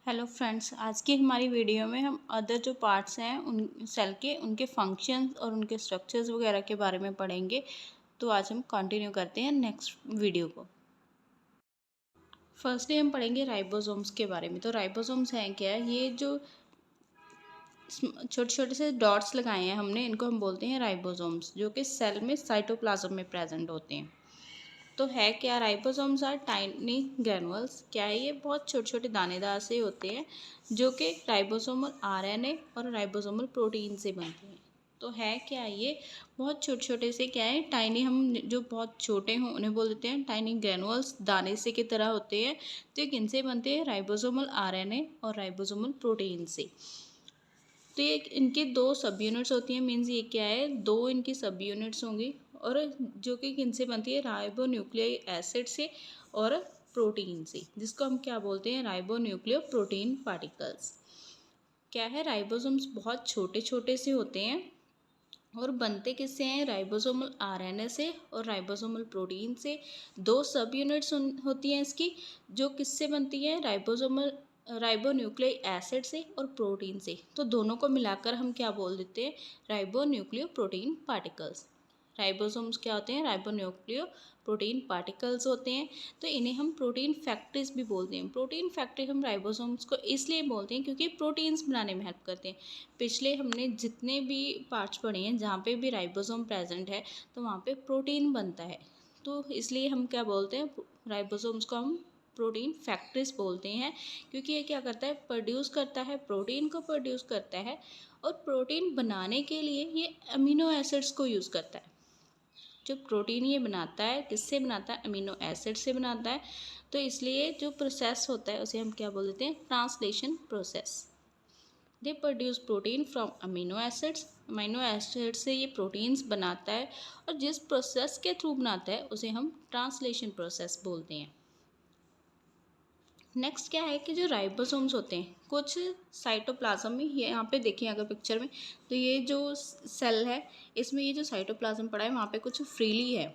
Hello friends, आज की हमारी वीडियो में हम अदर जो पार्ट्स हैं उन सेल के उनके फंक्शंस और उनके स्ट्रक्चर्स वगैरह के बारे में पढ़ेंगे। तो आज हम कंटिन्यू करते हैं नेक्स्ट वीडियो को। फर्स्टली हम पढ़ेंगे राइबोसोम्स के बारे में। तो राइबोसोम्स हैं क्या है? ये जो छोटे छोटे से डॉट्स लगाए हैं हमने, इनको हम बोलते हैं राइबोसोम्स, जो कि सेल में साइटोप्लाज्म में प्रेजेंट होते हैं। तो है क्या? Ribosomes are tiny granules. क्या है ये? बहुत छोटे छोटे दानेदार से होते हैं जो कि राइबोसोमल आरएनए और राइबोसोमल प्रोटीन से बनते हैं। तो है क्या ये? बहुत छोटे छोटे से क्या है, टाइनी, हम जो बहुत छोटे हों उन्हें बोल देते हैं टाइनी ग्रैनुअल्स, दाने से की तरह होते हैं। तो ये किनसे बनते हैं? राइबोसोमल आरएनए और राइबोसोमल प्रोटीन से। तो ये इनके दो सब यूनिट्स होती हैं। मीन्स ये क्या है, दो इनकी सब यूनिट्स होंगी, और जो कि किनसे बनती है? राइबो न्यूक्लिक एसिड से और प्रोटीन से, जिसको हम क्या बोलते हैं? Ribo nucleo protein particles. क्या है? राइबोसोम्स बहुत छोटे छोटे से होते हैं और बनते किससे हैं? राइबोसोमल आरएनए से और राइबोसोमल प्रोटीन से। दो सब यूनिट्स होती हैं इसकी, जो किससे बनती हैं? राइबोसोमल राइबोन्यूक्लिक एसिड से और प्रोटीन से। तो दोनों को मिलाकर हम क्या बोल देते हैं? राइबोन्यूक्लियो प्रोटीन पार्टिकल्स। राइबोसोम्स क्या होते हैं? राइबोन्यूक्लियो प्रोटीन पार्टिकल्स होते हैं। तो इन्हें हम प्रोटीन फैक्ट्रीज भी बोलते हैं। प्रोटीन फैक्ट्री हम राइबोसोम्स को इसलिए बोलते हैं क्योंकि प्रोटीन्स बनाने में हेल्प करते हैं। पिछले हमने जितने भी पार्ट्स पढ़े हैं जहाँ पे भी राइबोसोम प्रेजेंट है, तो वहाँ पे प्रोटीन बनता है। तो इसलिए हम क्या बोलते हैं? राइबोसोम्स को हम प्रोटीन फैक्ट्रीज बोलते हैं, क्योंकि ये क्या करता है? प्रोड्यूस करता है, प्रोटीन को प्रोड्यूस करता है, और प्रोटीन बनाने के लिए ये अमीनो एसिड्स को यूज़ करता है। जो प्रोटीन ये बनाता है, किससे बनाता है? अमीनो एसिड से बनाता है। तो इसलिए जो प्रोसेस होता है उसे हम क्या बोल देते हैं? Translation process. They produce protein from amino acids. Amino acid से ये प्रोटीन्स बनाता है, और जिस प्रोसेस के थ्रू बनाता है उसे हम ट्रांसलेशन प्रोसेस बोलते हैं। नेक्स्ट क्या है कि जो राइबोसोम्स होते हैं कुछ साइटोप्लाज्म में, ये यहाँ पे देखिए अगर पिक्चर में, तो ये जो सेल है इसमें ये जो साइटोप्लाज्म पड़ा है वहाँ पे कुछ फ्रीली है,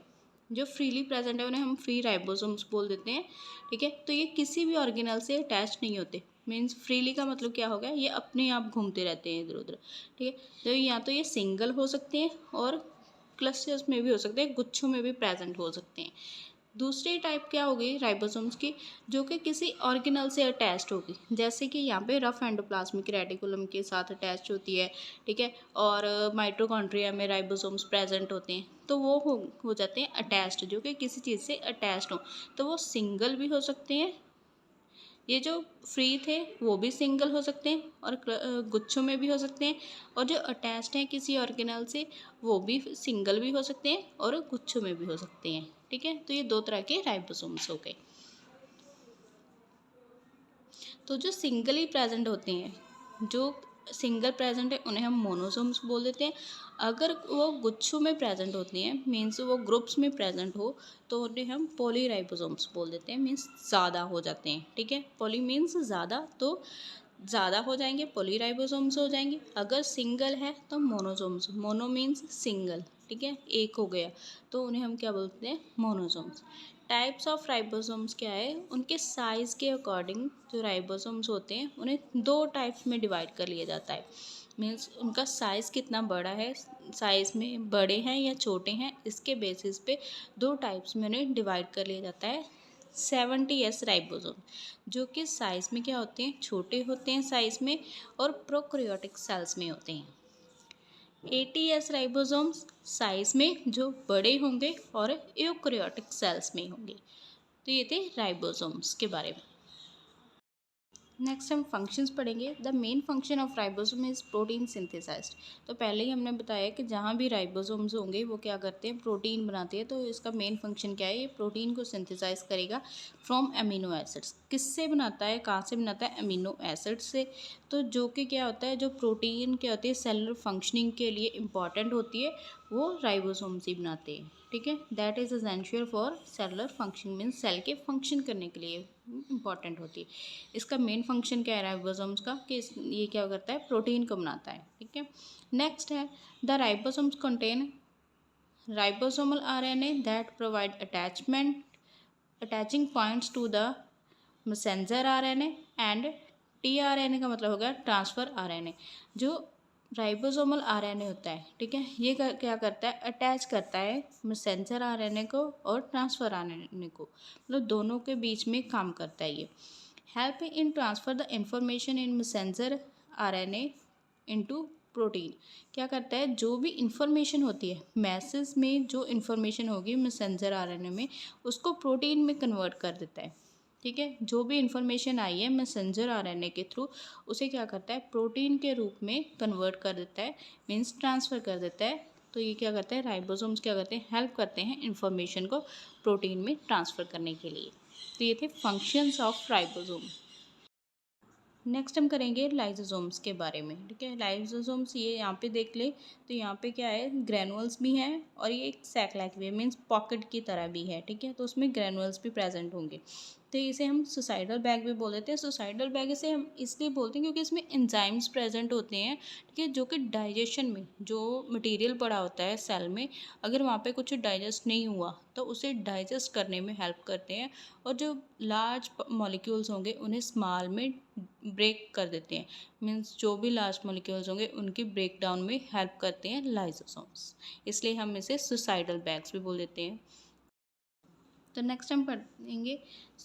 जो फ्रीली प्रेजेंट है उन्हें हम फ्री राइबोसोम्स बोल देते हैं। ठीक है, तो ये किसी भी ऑर्गेनल से अटैच नहीं होते। मीन्स फ्रीली का मतलब क्या हो गया? ये अपने आप घूमते रहते हैं इधर उधर। ठीक है, तो या तो ये सिंगल हो सकते हैं और क्लस्टर्स में भी हो सकते हैं, गुच्छों में भी प्रेजेंट हो सकते हैं। दूसरी टाइप क्या होगी राइबोसोम्स की? जो कि किसी ऑर्गेनल से अटैच्ड होगी, जैसे कि यहाँ पे रफ एंडोप्लाज्मिक रेटिकुलम के साथ अटैच होती है। ठीक है, और माइटोकॉन्ड्रिया में राइबोसोम्स प्रेजेंट होते हैं, तो वो हो जाते हैं अटैच्ड, जो कि किसी चीज़ से अटैच्ड हो। तो वो सिंगल भी हो सकते हैं, ये जो फ्री थे वो भी सिंगल हो सकते हैं, और गुच्छों में भी हो सकते हैं, और जो अटैच्ड हैं किसी ऑर्गेनल से वो भी सिंगल भी हो सकते हैं और गुच्छों में भी हो सकते हैं। ठीक है, तो ये दो तरह के राइबोसोम्स हो गए। तो जो सिंगली प्रेजेंट होते हैं, जो सिंगल प्रेजेंट है उन्हें हम मोनोसोम्स बोल देते हैं। अगर वो गुच्छों में प्रेजेंट होती हैं, मीन्स वो ग्रुप्स में प्रेजेंट हो, तो उन्हें हम पॉलीराइबोसोम्स बोल देते हैं। मीन्स ज़्यादा हो जाते हैं। ठीक है, पॉली मीन्स ज़्यादा, तो ज़्यादा हो जाएंगे, पॉलीराइबोसोम्स हो जाएंगे। अगर सिंगल है तो मोनोसोम्स। Mono means single. ठीक है, एक हो गया, तो उन्हें हम क्या बोलते हैं? मोनोसोम्स। टाइप्स ऑफ राइबोसोम्स क्या है? उनके साइज़ के अकॉर्डिंग जो राइबोसोम्स होते हैं उन्हें दो टाइप्स में डिवाइड कर लिया जाता है। मीन्स उनका साइज़ कितना बड़ा है, साइज़ में बड़े हैं या छोटे हैं, इसके बेसिस पे दो टाइप्स में उन्हें डिवाइड कर लिया जाता है। 70S राइबोसोम, जो कि साइज़ में क्या होते हैं? छोटे होते हैं साइज़ में, और प्रोकैरियोटिक सेल्स में होते हैं। 80S राइबोसोम्स साइज़ में जो बड़े होंगे और यूकैरियोटिक सेल्स में होंगे। तो ये थे राइबोसोम्स के बारे में। नेक्स्ट हम फंक्शंस पढ़ेंगे। The main function of ribosome is protein synthesised. तो पहले ही हमने बताया कि जहाँ भी राइबोसोम्स होंगे वो क्या करते हैं? प्रोटीन बनाते हैं। तो इसका मेन फंक्शन क्या है? ये प्रोटीन को सिंथेसाइज करेगा फ्रॉम अमीनो एसिड्स। किससे बनाता है? कहाँ से बनाता है? अमीनो एसिड्स से। तो जो कि क्या होता है, जो प्रोटीन क्या होती है सेलुलर फंक्शनिंग के लिए इम्पॉर्टेंट होती है, वो राइबोसोम्स ही बनाते हैं। ठीक है, that is essential for cellular function, means cell के फंक्शन करने के लिए इम्पॉर्टेंट होती है। इसका मेन फंक्शन क्या है राइबोसोम्स का? कि ये क्या करता है? प्रोटीन को बनाता है। ठीक है, नेक्स्ट है the ribosomes contain ribosomal RNA that provide attaching points to the messenger RNA and tRNA का मतलब हो गया ट्रांसफ़र आरएनए। जो राइबोसोमल आरएनए होता है, ठीक है, ये क्या करता है, अटैच करता है मैसेंजर आरएनए को और ट्रांसफ़र आरएनए को, मतलब दोनों के बीच में काम करता है ये। Help in transfer the information in messenger RNA into protein. क्या करता है, जो भी इंफॉर्मेशन होती है मैसेज में, जो इंफॉर्मेशन होगी मैसेंजर आरएनए में, उसको प्रोटीन में कन्वर्ट कर देता है। ठीक है, जो भी इंफॉर्मेशन आई है मैसेंजर आरएनए के थ्रू, उसे क्या करता है, प्रोटीन के रूप में कन्वर्ट कर देता है, मीन्स ट्रांसफ़र कर देता है। तो ये क्या करता है, राइबोसोम्स क्या करते हैं, हेल्प करते हैं इंफॉर्मेशन को प्रोटीन में ट्रांसफ़र करने के लिए। तो ये थे फंक्शंस ऑफ राइबोसोम। नेक्स्ट हम करेंगे लाइसोसोम्स के बारे में। ठीक है, लाइसोसोम्स ये यहाँ पे देख ले, तो यहाँ पे क्या है, ग्रैनुअल्स भी हैं और ये एक सैक लाइक भी है, मीन्स पॉकेट की तरह भी है। ठीक है, तो उसमें ग्रैनुअल्स भी प्रेजेंट होंगे। तो इसे हम सुसाइडल बैग भी बोल देते हैं। सुसाइडल बैग इसे हम इसलिए बोलते हैं क्योंकि इसमें एंजाइम्स प्रेजेंट होते हैं, ठीक है, जो कि डाइजेशन में जो मटेरियल पड़ा होता है सेल में, अगर वहाँ पे कुछ डाइजेस्ट नहीं हुआ तो उसे डाइजेस्ट करने में हेल्प करते हैं, और जो लार्ज मॉलिक्यूल्स होंगे उन्हें स्मॉल में ब्रेक कर देते हैं, मीन्स जो भी लार्ज मॉलिक्यूल्स होंगे उनकी ब्रेक डाउन में हेल्प करते हैं लाइसोसोम्स, इसलिए हम इसे सुसाइडल बैग्स भी बोल देते हैं। तो नेक्स्ट हम पढ़ेंगे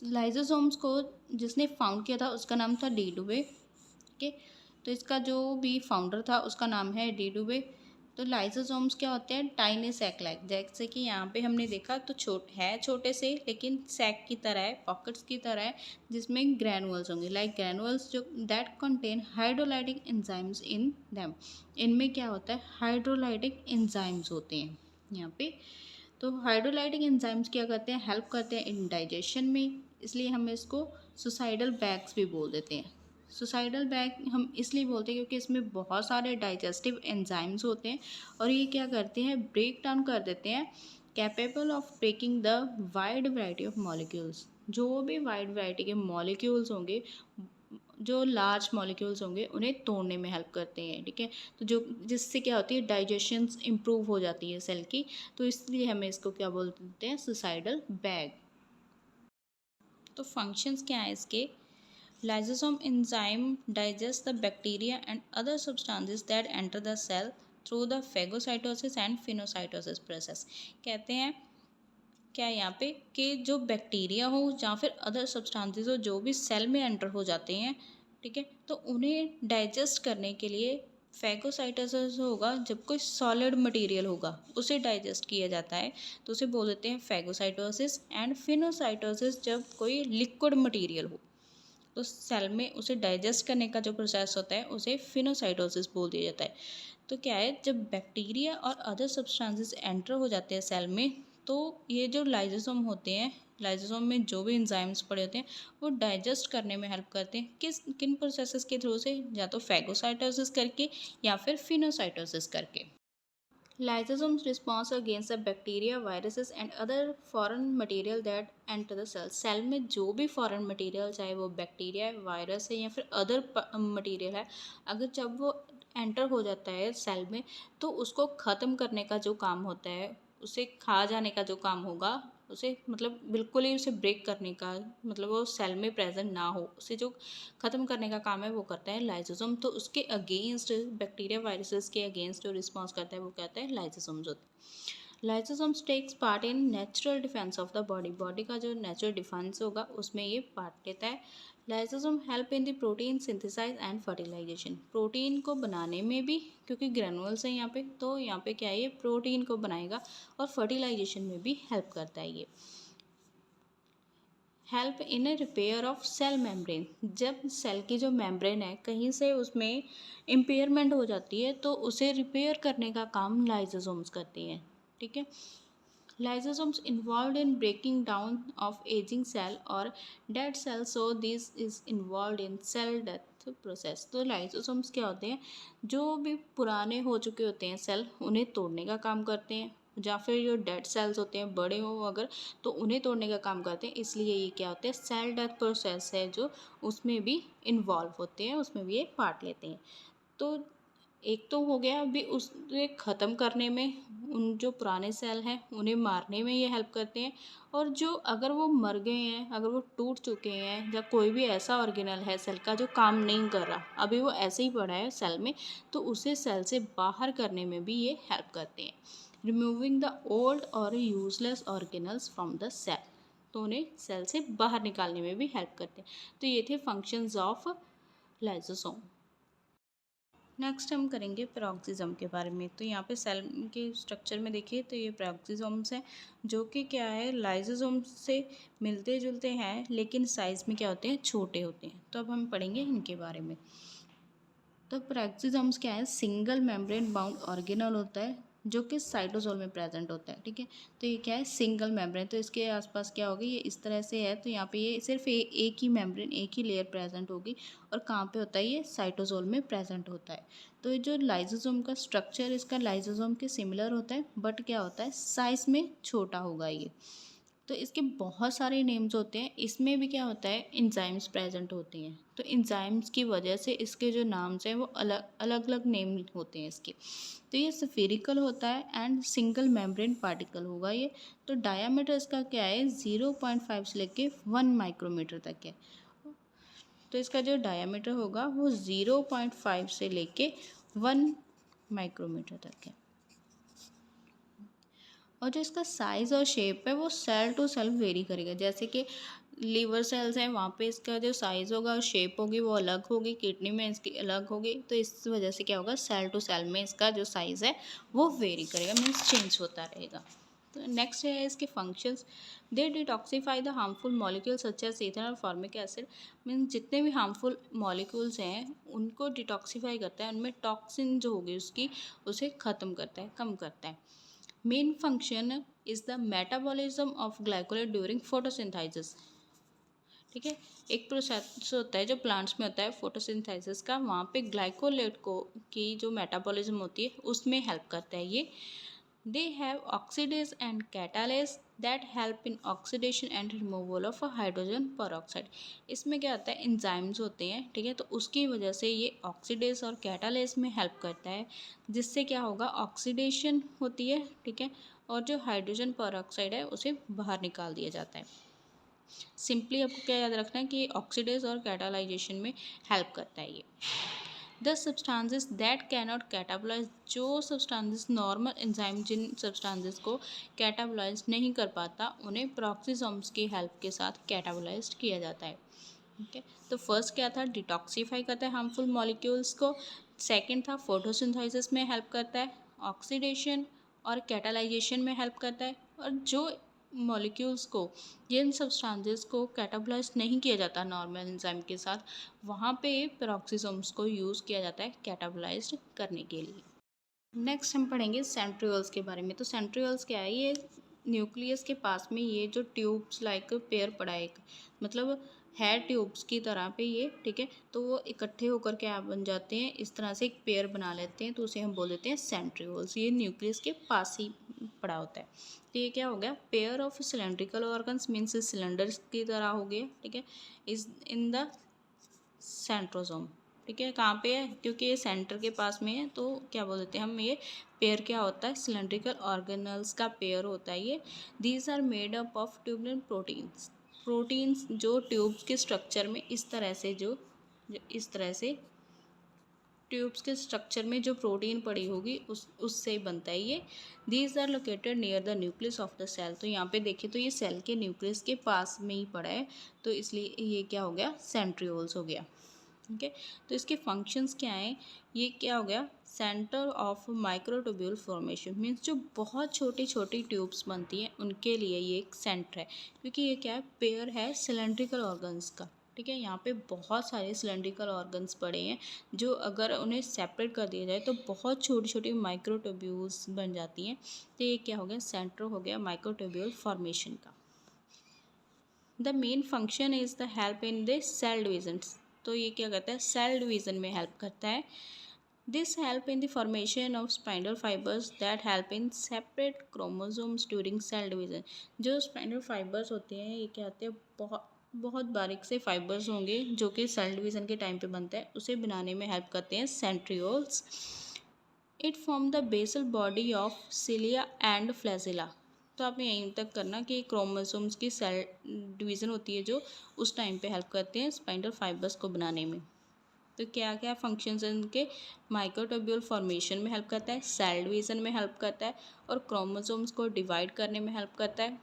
लाइसोसोम्स को। जिसने फाउंड किया था उसका नाम था डी डुबे। ठीक है, तो इसका जो भी फाउंडर था उसका नाम है डी डुबे। तो लाइसोसोम्स क्या होते हैं, टाइनी सैक लाइक, जैसे कि यहाँ पे हमने देखा तो छोटे से, लेकिन सैक की तरह है, पॉकेट्स की तरह है, जिसमें ग्रैनुअल्स होंगे, लाइक ग्रैनुअल्स जो that contain hydrolytic enzymes in them. इनमें क्या होता है, हाइड्रोलाइटिक एंजाइम्स होते हैं यहाँ पे। तो हाइड्रोलाइटिक एंजाइम्स क्या करते हैं, हेल्प करते हैं इन डाइजेशन में, इसलिए हम इसको सुसाइडल बैग्स भी बोल देते हैं। सुसाइडल बैग हम इसलिए बोलते हैं क्योंकि इसमें बहुत सारे डाइजेस्टिव एंजाइम्स होते हैं और ये क्या करते हैं, ब्रेक डाउन कर देते हैं, capable of breaking the wide variety of molecules. जो भी वाइड वैरायटी के मॉलिक्यूल्स होंगे, जो लार्ज मॉलिक्यूल्स होंगे, उन्हें तोड़ने में हेल्प करते हैं। ठीक है, तो जो जिससे क्या होती है, डाइजेशन इम्प्रूव हो जाती है सेल की, तो इसलिए हमें इसको क्या बोलते हैं, सुसाइडल बैग। तो फंक्शंस क्या हैं इसके, lysosome enzyme digests the bacteria and other substances that enter the cell through the phagocytosis and phagocytosis process। कहते हैं क्या यहाँ पे कि जो बैक्टीरिया हो या फिर अदर सब्सटेंसेस हो जो भी सेल में एंटर हो जाते हैं, ठीक है, तो उन्हें डाइजेस्ट करने के लिए फैगोसाइटोसिस होगा, जब कोई सॉलिड मटेरियल होगा उसे डाइजेस्ट किया जाता है तो उसे बोल देते हैं फैगोसाइटोसिस, एंड फिनोसाइटोसिस जब कोई लिक्विड मटेरियल हो तो सेल में उसे डाइजेस्ट करने का जो प्रोसेस होता है उसे फिनोसाइटोसिस बोल दिया जाता है। तो क्या है, जब बैक्टीरिया और अदर सब्सटेंसेस एंटर हो जाते हैं सेल में, तो ये जो लाइसोसोम होते हैं, लाइसोसोम में जो भी एंजाइम्स पड़े होते हैं वो डाइजेस्ट करने में हेल्प करते हैं, किन प्रोसेसेस के थ्रू से, या तो फैगोसाइटोसिस करके या फिर फिनोसाइटोसिस करके। Lysosomes responds against the bacteria, viruses and other foreign material that enter the cell। Cell में जो भी फॉरेन मटेरियल, चाहे वो बैक्टीरिया है, वायरस है या फिर अदर मटेरियल है, अगर जब वो एंटर हो जाता है सेल में तो उसको ख़त्म करने का जो काम होता है, उसे खा जाने का जो काम होगा, उसे मतलब बिल्कुल ही उसे ब्रेक करने का, मतलब वो सेल में प्रेजेंट ना हो, उसे जो ख़त्म करने का काम है वो करता है लाइसोसोम। तो उसके अगेंस्ट, बैक्टीरिया वायरसेस के अगेंस्ट जो रिस्पॉन्स करता है वो कहता है लाइसोसोम्स होता है। Lysosomes takes part in natural defence of the body. Body का जो नेचुरल डिफेंस होगा उसमें ये पार्ट लेता है। Lysosome help in the protein synthesise and fertilisation. Protein को बनाने में भी, क्योंकि ग्रेनुअल्स है यहाँ पे, तो यहाँ पे क्या है, ये प्रोटीन को बनाएगा और फर्टिलाइजेशन में भी हेल्प करता है ये। Help in a repair of cell membrane. जब सेल की जो मेम्ब्रेन है कहीं से उसमें इम्पेयरमेंट हो जाती है तो उसे रिपेयर करने का काम लाइसोसोम्स करती हैं। ठीक है, lysosomes involved in breaking down of aging cell or dead cell, so this is involved in cell death process। तो lysosomes क्या होते हैं, जो भी पुराने हो चुके होते हैं सेल उन्हें तोड़ने का काम करते हैं, या फिर जो डेड सेल्स होते हैं बड़े हो अगर तो उन्हें तोड़ने का काम करते हैं, इसलिए ये क्या होते हैं, सेल डेथ प्रोसेस है जो उसमें भी इन्वॉल्व होते हैं, उसमें भी ये पार्ट लेते हैं। तो एक तो हो गया अभी उसे ख़त्म करने में, उन जो पुराने सेल हैं उन्हें मारने में ये हेल्प करते हैं। और जो अगर वो मर गए हैं, अगर वो टूट चुके हैं, या कोई भी ऐसा ऑर्गेनल है सेल का जो काम नहीं कर रहा, अभी वो ऐसे ही पड़ा है सेल में, तो उसे सेल से बाहर करने में भी ये हेल्प करते हैं। रिमूविंग द ओल्ड और useless organelles from the cell, तो उन्हें सेल से बाहर निकालने में भी हेल्प करते हैं। तो ये थे फंक्शंस ऑफ लाइसोसोम। नेक्स्ट हम करेंगे पेरोक्सिज्म के बारे में। तो यहाँ पे सेल के स्ट्रक्चर में देखिए तो ये पेरोक्सिसोम्स हैं, जो कि क्या है, लाइसोसोम से मिलते जुलते हैं लेकिन साइज़ में क्या होते हैं, छोटे होते हैं। तो अब हम पढ़ेंगे इनके बारे में। तो पेरोक्सिसोम्स क्या है, सिंगल मेम्ब्रेन बाउंड ऑर्गेनल होता है जो कि साइटोसोल में प्रेजेंट होता है। ठीक है, तो ये क्या है, सिंगल मेम्ब्रेन। तो इसके आसपास क्या होगी, ये इस तरह से है, तो यहाँ पे ये सिर्फ एक ही मेम्ब्रेन, एक ही लेयर प्रेजेंट होगी। और कहाँ पे होता है, ये साइटोसोल में प्रेजेंट होता है। तो ये जो लाइसोसोम का स्ट्रक्चर इसका लाइसोसोम के सिमिलर होता है, बट क्या होता है, साइज में छोटा होगा ये। तो इसके बहुत सारे नेम्स होते हैं, इसमें भी क्या होता है, इंजाइम्स प्रेजेंट होती हैं। तो इंजाइम्स की वजह से इसके जो नाम्स हैं वो अलग अलग नेम होते हैं इसके। तो ये स्फेरिकल होता है एंड सिंगल मेम्ब्रेन पार्टिकल होगा ये। तो डायामीटर इसका क्या है, 0.5 से लेके 1 माइक्रोमीटर तक है। तो इसका जो डायामीटर होगा वो 0.5 से लेके 1 माइक्रोमीटर तक है। और जो इसका साइज़ और शेप है वो सेल टू सेल वेरी करेगा। जैसे कि लीवर सेल्स हैं, वहाँ पे इसका जो साइज़ होगा और शेप होगी वो अलग होगी, किडनी में इसकी अलग होगी। तो इस वजह से क्या होगा, सेल टू सेल में इसका जो साइज़ है वो वेरी करेगा, मीन्स चेंज होता रहेगा। तो नेक्स्ट है इसके functions. They detoxify the harmful molecules such as ether और फॉर्मिक एसिड। मीन्स जितने भी हार्मफुल मॉलिक्यूल्स हैं उनको डिटॉक्सीफाई करता है, उनमें टॉक्सिन जो होगी उसकी, उसे ख़त्म करता है, कम करता है। Main function is the metabolism of glycolate during photosynthesis. ठीक है, एक प्रोसेस होता है जो प्लांट्स में होता है फोटोसिंथेसिस का, वहाँ पे ग्लाइकोलेट को की जो मेटाबॉलिज्म होती है उसमें हेल्प करता है ये। They have oxidase and catalase that help in oxidation and removal of hydrogen peroxide. इसमें क्या होता है, एंजाइम्स होते हैं। ठीक है, तो उसकी वजह से ये ऑक्सीडेज और कैटालेज में हेल्प करता है, जिससे क्या होगा, ऑक्सीडेशन होती है। ठीक है, और जो हाइड्रोजन पेरोक्साइड है उसे बाहर निकाल दिया जाता है। सिंपली आपको क्या याद रखना है कि ऑक्सीडेज और कैटालाइजेशन में हेल्प करता है ये। द सब्सटेंसेस दैट कैनॉट कैटाबलाइज, जो सब्सटेंसेस नॉर्मल एंजाइम जिन सब्सटेंसेस को कैटाबलाइज नहीं कर पाता, उन्हें पेरोक्सिसोम्स की हेल्प के साथ कैटाबलाइज किया जाता है। ठीक है, तो फर्स्ट क्या था, डिटॉक्सीफाई करता है हार्मफुल मॉलिक्यूल्स को। सेकंड था फोटोसिंथेसिस में हेल्प करता है, ऑक्सीडेशन और कैटालाइजेशन में हेल्प करता है। और जो मॉलिक्यूल्स को, जिन सब्सटेंसेस को कैटाबलाइज नहीं किया जाता नॉर्मल एंजाइम के साथ, वहाँ पे पेरोक्सिसोम्स को यूज़ किया जाता है कैटाबलाइज करने के लिए। नेक्स्ट हम पढ़ेंगे सेंट्रियोल्स के बारे में। तो सेंट्रियोल्स क्या है, ये न्यूक्लियस के पास में ये जो ट्यूब्स लाइक पेयर पड़ा है, एक मतलब है ट्यूब्स की तरह पे ये। ठीक है, तो वो इकट्ठे होकर क्या बन जाते हैं, इस तरह से एक पेयर बना लेते हैं, तो उसे हम बोल देते हैं सेंट्रियोल्स। ये न्यूक्लियस के पास ही पड़ा होता है। तो ये क्या हो गया, pair of cylindrical organs, means cylinder की तरह हो गया। ठीक है, इज इन द सेंट्रोसोम। ठीक है, कहाँ पे है, क्योंकि ये सेंटर के पास में है, तो क्या बोल देते हैं हम, ये पेयर क्या होता है, सिलेंड्रिकल ऑर्गेनल्स का पेयर होता है ये। These are made up of tubular proteins. Proteins जो ट्यूब्स के स्ट्रक्चर में इस तरह से इस तरह से ट्यूब्स के स्ट्रक्चर में जो प्रोटीन पड़ी होगी उससे बनता है ये। These are located near the nucleus of the cell. तो यहाँ पे देखिए तो ये सेल के न्यूक्लियस के पास में ही पड़ा है, तो इसलिए ये क्या हो गया, सेंट्रियोल्स हो गया। ठीक है, तो इसके फंक्शंस क्या हैं, ये क्या हो गया, centre of microtubule formation, means जो बहुत छोटी छोटी ट्यूब्स बनती हैं उनके लिए ये एक सेंटर है, क्योंकि ये क्या है, पेयर है सिलेंड्रिकल ऑर्गन्स का। ठीक है, यहाँ पे बहुत सारे सिलेंड्रिकल ऑर्गन्स पड़े हैं, जो अगर उन्हें सेपरेट कर दिया जाए तो बहुत छोटी छोटी माइक्रोट्यूब्यूल्स बन जाती हैं। तो ये क्या हो गया, सेंटर हो गया माइक्रोट्यूब्यूल फॉर्मेशन का। The main function is the help in the cell division. तो ये क्या करता है, सेल डिवीज़न में हेल्प करता है। This help in the formation of spindle fibres that help in separate chromosomes during cell division. जो स्पाइंडल फाइबर्स होते हैं ये क्या होते हैं, बहुत बहुत बारीक से फाइबर्स होंगे जो कि सेल डिवीज़न के टाइम पे बनता है, उसे बनाने में हेल्प करते हैं centrioles. It form the basal body of cilia and flagella. तो आपने यहीं तक करना कि क्रोमोसोम्स की सेल डिवीज़न होती है जो उस टाइम पे हेल्प करते हैं स्पाइंडल फाइबर्स को बनाने में। तो क्या क्या फंक्शंस हैं इनके? माइक्रोट्यूब्यूल फॉर्मेशन में हेल्प करता है, सेल डिवीज़न में हेल्प करता है और क्रोमोसोम्स को डिवाइड करने में हेल्प करता है।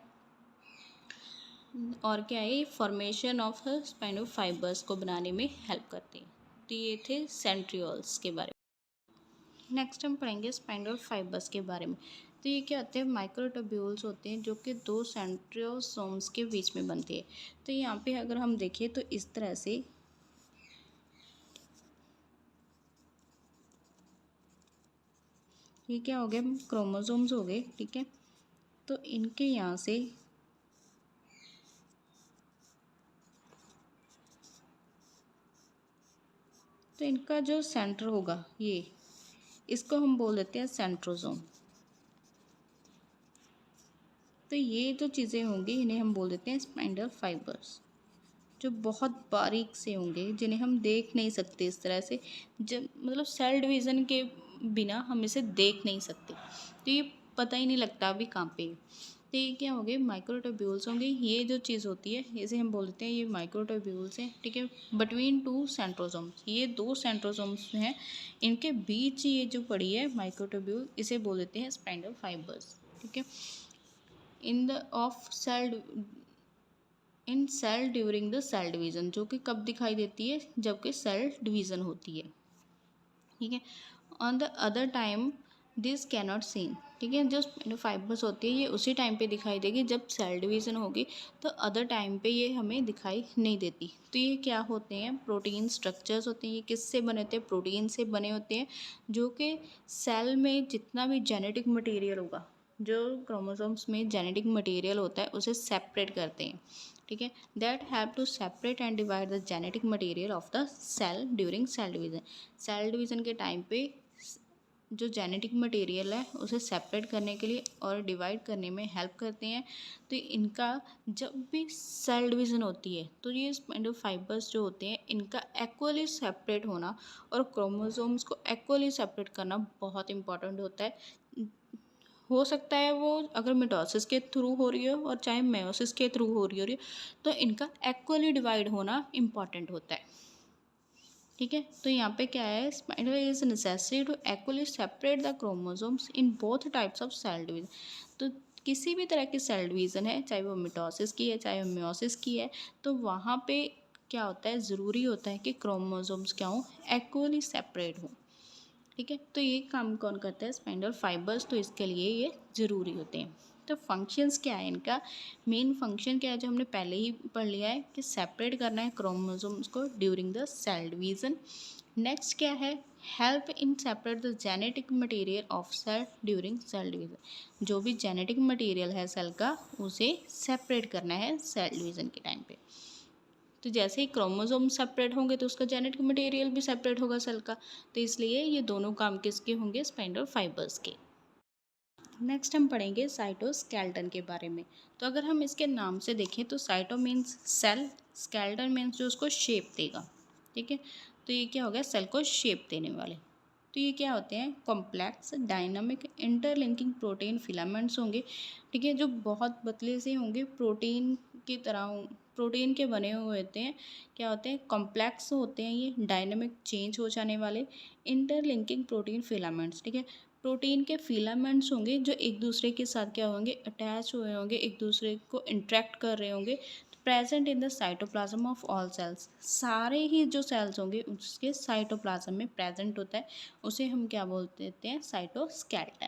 और क्या है, फॉर्मेशन ऑफ स्पाइंडल फाइबर्स को बनाने में हेल्प करते हैं। तो ये थे सेंट्रियोल्स के बारे में। नेक्स्ट हम पढ़ेंगे स्पाइंडल फाइबर्स के बारे में। तो ये क्या होते हैं? माइक्रोट्यूब्यूल्स होते हैं जो कि दो सेंट्रियोसोम्स के बीच में बनते हैं। तो यहाँ पे अगर हम देखें तो इस तरह से ये क्या हो गया? क्रोमोसोम्स हो गए, ठीक है। तो इनके यहाँ से तो इनका जो सेंटर होगा ये, इसको हम बोल देते हैं सेंट्रोसोम। तो ये जो चीज़ें होंगी इन्हें हम बोल देते हैं स्पाइंडल फाइबर्स, जो बहुत बारीक से होंगे, जिन्हें हम देख नहीं सकते इस तरह से। जब मतलब सेल डिवीज़न के बिना हम इसे देख नहीं सकते, तो ये पता ही नहीं लगता अभी कहाँ पे है। तो ये क्या होंगे? माइक्रोट्यूब्यूल्स होंगे। ये जो चीज़ होती है इसे हम बोल देते हैं ये माइक्रोट्यूब्यूल्स हैं, ठीक है। बिटवीन टू सेंट्रोसोम्स, ये दो सेंट्रोसोम्स हैं, इनके बीच ये जो पड़ी है माइक्रोट्यूब्यूल, इसे बोल देते हैं स्पाइंडल फाइबर्स, ठीक है। In the of cell in cell during the cell division, जो कि कब दिखाई देती है? जबकि सेल डिवीज़न होती है, ठीक है। On the other time this cannot seen, ठीक है। जो फाइबर्स होती है ये उसी टाइम पे दिखाई देगी जब सेल डिवीज़न होगी, तो अदर टाइम पे ये हमें दिखाई नहीं देती। तो ये क्या होते हैं? प्रोटीन स्ट्रक्चर्स होते हैं। ये किससे बने होते हैं? प्रोटीन से बने होते हैं, जो कि सेल में जितना भी जेनेटिक मटेरियल होगा, जो क्रोमोसोम्स में जेनेटिक मटेरियल होता है, उसे सेपरेट करते हैं, ठीक है। That have to separate and divide the genetic material of the cell during cell division. Cell division के टाइम पे जो जेनेटिक मटेरियल है उसे सेपरेट करने के लिए और डिवाइड करने में हेल्प करते हैं। तो इनका जब भी सेल डिवीज़न होती है तो ये स्पाइंडल फाइबर्स जो होते हैं इनका एक्वली सेपरेट होना और क्रोमोसोम्स को एक्वली सेपरेट करना बहुत इंपॉर्टेंट होता है। हो सकता है वो अगर मिटोसिस के थ्रू हो रही हो और चाहे मेयोसिस के थ्रू हो रही हो, तो इनका एक्वली डिवाइड होना इम्पॉर्टेंट होता है, ठीक है। तो यहाँ पे क्या है? Spider is necessary to actually separate the chromosomes in both types of cell division. तो किसी भी तरह की सेल डिवीज़न है, चाहे वो मिटोसिस की है चाहे वो मेयोसिस की है, तो वहाँ पे क्या होता है? ज़रूरी होता है कि क्रोमोसोम्स क्या हों? एक्वली सेपरेट हों, ठीक है। तो ये काम कौन करता है? Spindle fibres. तो इसके लिए ये ज़रूरी होते हैं। तो फंक्शंस क्या है इनका? मेन फंक्शन क्या है जो हमने पहले ही पढ़ लिया है कि सेपरेट करना है क्रोमोसोम्स को during the cell division. Next क्या है? Help in separate the genetic material of cell during cell division. जो भी जेनेटिक मटेरियल है सेल का, उसे सेपरेट करना है सेल डिवीज़न के टाइम पे। तो जैसे ही क्रोमोसोम सेपरेट होंगे तो उसका जेनेटिक मटेरियल भी सेपरेट होगा सेल का। तो इसलिए ये दोनों काम किसके होंगे? स्पाइंडल फाइबर्स के। नेक्स्ट हम पढ़ेंगे साइटोस्केलेटन के बारे में। तो अगर हम इसके नाम से देखें तो cyto means cell, skeleton means जो उसको शेप देगा, ठीक है। तो ये क्या हो गया? सेल को शेप देने वाले। तो ये क्या होते हैं? Complex dynamic interlinking protein filaments होंगे, ठीक है, जो बहुत पतले से होंगे, प्रोटीन की तरह प्रोटीन के बने हुए होते हैं। क्या होते हैं? कॉम्प्लेक्स होते हैं, ये डायनामिक चेंज हो जाने वाले इंटरलिंकिंग प्रोटीन फिलामेंट्स, ठीक है। प्रोटीन के फिलामेंट्स होंगे जो एक दूसरे के साथ क्या होंगे? अटैच हुए होंगे, एक दूसरे को इंट्रैक्ट कर रहे होंगे। Present in the cytoplasm of all cells, सारे ही जो सेल्स होंगे उसके साइटोप्लाज्म में प्रेजेंट होता है, उसे हम क्या बोल देते हैं? साइटोस्केलेटन,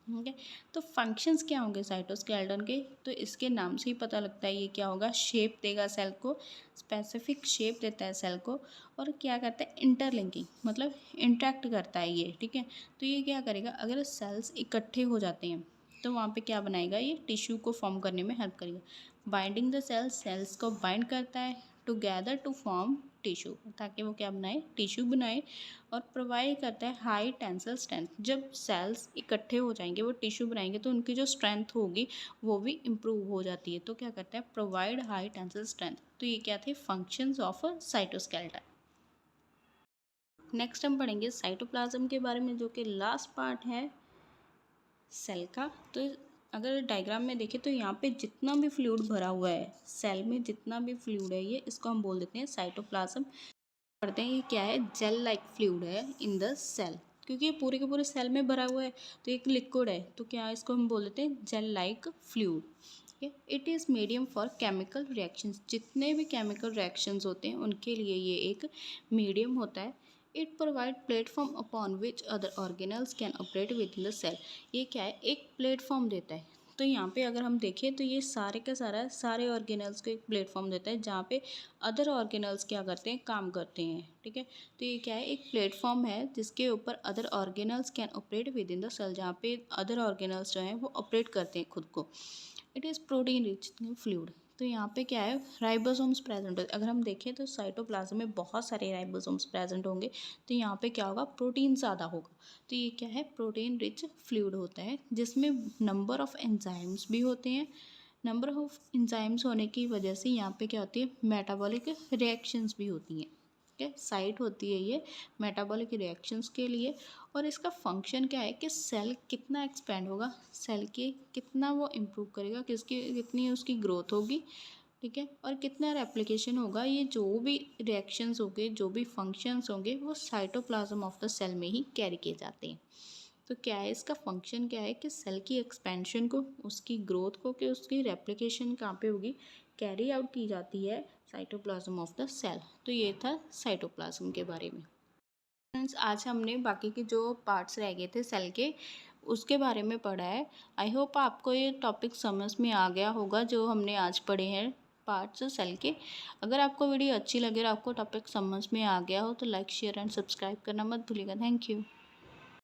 ठीक है। तो फंक्शंस क्या होंगे साइटोस्केलेटन के? तो इसके नाम से ही पता लगता है ये क्या होगा? शेप देगा सेल को, स्पेसिफिक शेप देता है सेल को, और क्या करता है? इंटरलिंकिंग, मतलब इंट्रैक्ट करता है ये, ठीक है। तो ये क्या करेगा? अगर सेल्स इकट्ठे हो जाते हैं तो वहाँ पे क्या बनाएगा? ये टिश्यू को फॉर्म करने में हेल्प करेगा। बाइंडिंग द सेल्स, सेल्स को बाइंड करता है टुगेदर टू फॉर्म टिश्यू, ताकि वो क्या बनाए? टिश्यू बनाए। और प्रोवाइड करता है हाई टेंसल स्ट्रेंथ। जब सेल्स इकट्ठे हो जाएंगे, वो टिश्यू बनाएंगे, तो उनकी जो स्ट्रेंथ होगी वो भी इम्प्रूव हो जाती है। तो क्या करता है? Provide high tensile strength. तो ये क्या थे? Functions of cytoskeleton. नेक्स्ट हम पढ़ेंगे साइटोप्लाज्म के बारे में, जो कि लास्ट पार्ट है सेल का। तो अगर डायग्राम में देखें तो यहाँ पे जितना भी फ्लूइड भरा हुआ है सेल में, जितना भी फ्लूइड है ये, इसको हम बोल देते हैं साइटोप्लाज्म। पढ़ते हैं ये क्या है, जेल लाइक फ्लूइड है इन द सेल, क्योंकि ये पूरे के पूरे सेल में भरा हुआ है तो एक लिक्विड है, तो क्या इसको हम बोल देते हैं gel like fluid. It is medium for chemical reactions, जितने भी केमिकल रिएक्शंस होते हैं उनके लिए ये एक मीडियम होता है। It provide platform upon which other organelles can operate within the cell, ये क्या है, एक प्लेटफॉर्म देता है। तो यहाँ पे अगर हम देखें तो ये सारे का सारा सारे ऑर्गेनल्स को एक प्लेटफॉर्म देता है जहाँ पे अदर ऑर्गेनल्स क्या करते हैं, काम करते हैं, ठीक है। तो ये क्या है, एक प्लेटफॉर्म है जिसके ऊपर other organelles can operate within the cell, जहाँ पे अदर ऑर्गेनल्स जो हैं वो ऑपरेट करते हैं खुद को। It is protein rich fluid, तो यहाँ पे क्या है, राइबोसोम्स प्रेजेंट होते हैं। अगर हम देखें तो साइटोप्लाज्म में बहुत सारे राइबोसोम्स प्रेजेंट होंगे, तो यहाँ पे क्या होगा, प्रोटीन ज़्यादा होगा। तो ये क्या है, प्रोटीन रिच फ्लूइड होता है, जिसमें नंबर ऑफ़ एंजाइम्स भी होते हैं। नंबर ऑफ एंजाइम्स होने की वजह से यहाँ पे क्या होती है, मेटाबॉलिक रिएक्शंस भी होती हैं, ठीक है। साइट होती है ये मेटाबॉलिक रिएक्शंस के लिए। और इसका फंक्शन क्या है कि सेल कितना एक्सपेंड होगा, सेल की कितना वो इम्प्रूव करेगा, कितनी उसकी ग्रोथ होगी, ठीक है, और कितना रेप्लिकेशन होगा, ये जो भी रिएक्शंस होंगे, जो भी फंक्शंस होंगे, वो साइटोप्लाज्म ऑफ द सेल में ही कैरी किए जाते हैं। तो क्या है, इसका फंक्शन क्या है कि सेल की एक्सपेंशन को, उसकी ग्रोथ को, कि उसकी रेप्लिकेशन कहाँ पे होगी, कैरी आउट की जाती है साइटोप्लाज्म ऑफ द सेल। तो ये था साइटोप्लाज्म के बारे में। फ्रेंड्स, आज हमने बाकी के जो पार्ट्स रह गए थे सेल के, उसके बारे में पढ़ा है। आई होप आपको ये टॉपिक समझ में आ गया होगा जो हमने आज पढ़े हैं पार्ट्स सेल के। अगर आपको वीडियो अच्छी लगे और आपको टॉपिक समझ में आ गया हो तो लाइक, शेयर एंड सब्सक्राइब करना मत भूलिएगा। Thank you.